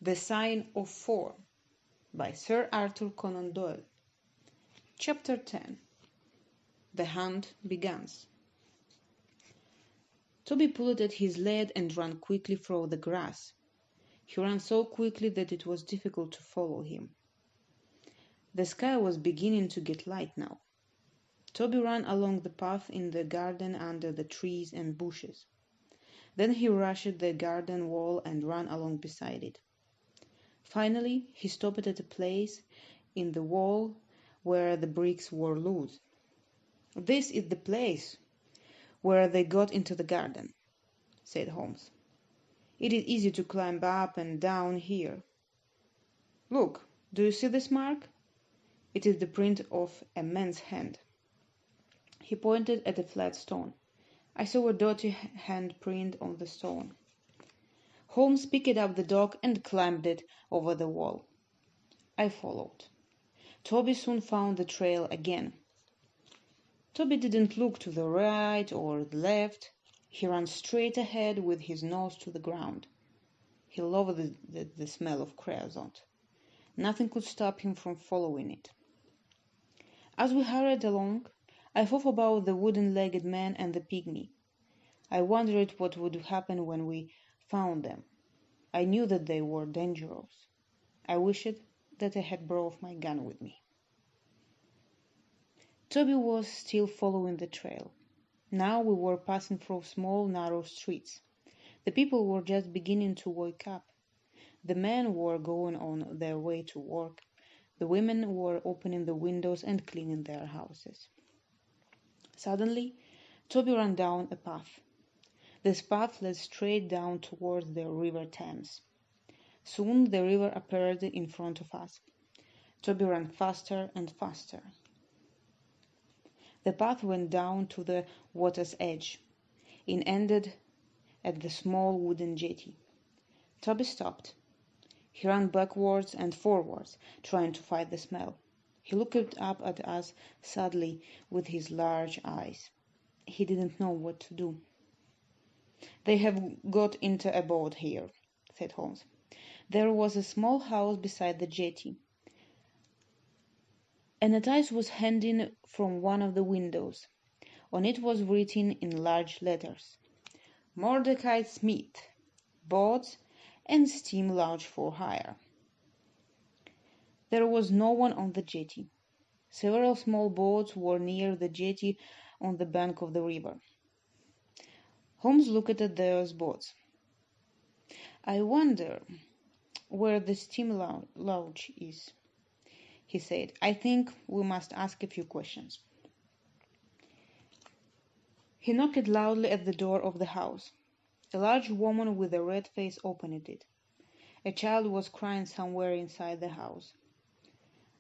The Sign of Four by Sir Arthur Conan Doyle. Chapter 10. The Hunt Begins. Toby pulled at his lead and ran quickly through the grass. He ran so quickly that it was difficult to follow him. The sky was beginning to get light now. Toby ran along the path in the garden under the trees and bushes. Then he rushed the garden wall and ran along beside it. Finally, he stopped at a place in the wall where the bricks were loose. "This is the place where they got into the garden," said Holmes. "It is easy to climb up and down here. Look, do you see this mark? It is the print of a man's hand." He pointed at a flat stone. "I saw a dirty hand print on the stone." Holmes picked up the dog and climbed it over the wall. I followed. Toby soon found the trail again. Toby didn't look to the right or the left. He ran straight ahead with his nose to the ground. He loved the smell of creosote. Nothing could stop him from following it. As we hurried along, I thought about the wooden-legged man and the pygmy. I wondered what would happen when we found them. I knew that they were dangerous. I wished that I had brought my gun with me. Toby was still following the trail. Now we were passing through small, narrow streets. The people were just beginning to wake up. The men were going on their way to work. The women were opening the windows and cleaning their houses. Suddenly, Toby ran down a path. This path led straight down towards the River Thames. Soon the river appeared in front of us. Toby ran faster and faster. The path went down to the water's edge. It ended at the small wooden jetty. Toby stopped. He ran backwards and forwards, trying to fight the smell. He looked up at us sadly with his large eyes. He didn't know what to do. "They have got into a boat here," said Holmes. There was a small house beside the jetty. A notice was hanging from one of the windows. On it was written in large letters, "Mordecai Smith, boats and steam launch for hire." There was no one on the jetty. Several small boats were near the jetty on the bank of the river. Holmes looked at those boats. "I wonder where the steam launch is," he said. "I think we must ask a few questions." He knocked loudly at the door of the house. A large woman with a red face opened it. A child was crying somewhere inside the house.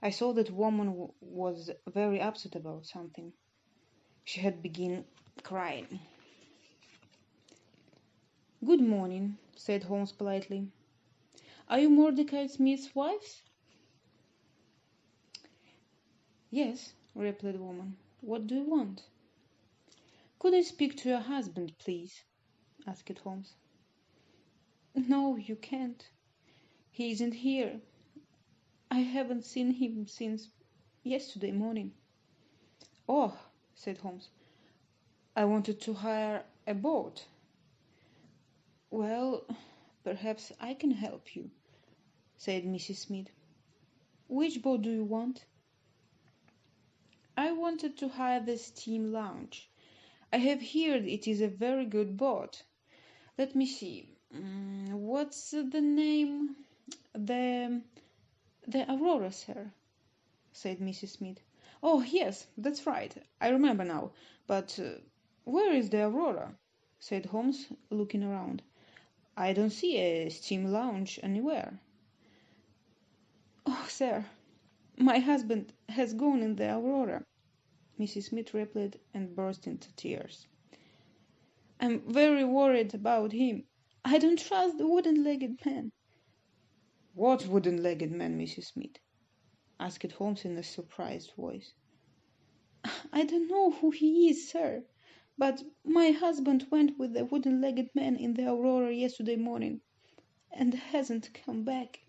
I saw that woman was very upset about something. She had begun crying. "Good morning," said Holmes politely. "Are you Mordecai Smith's wife?" "Yes," replied the woman. "What do you want?" "Could I speak to your husband, please?" asked Holmes. "No, you can't. He isn't here. I haven't seen him since yesterday morning." "Oh," said Holmes. "I wanted to hire a boat." "Well, perhaps I can help you," said Mrs. Smith. "Which boat do you want?" "I wanted to hire the steam launch. I have heard it is a very good boat. Let me see. What's the name?" The Aurora, sir," said Mrs. Smith. "Oh, yes, that's right. I remember now. But where is the Aurora?" said Holmes, looking around. "I don't see a steam launch anywhere." "Oh, sir, my husband has gone in the Aurora," Mrs. Smith replied and burst into tears. "I'm very worried about him. I don't trust the wooden-legged man." "What wooden-legged man, Mrs. Smith?" asked Holmes in a surprised voice. "I don't know who he is, sir, but my husband went with the wooden-legged man in the Aurora yesterday morning. and hasn't come back.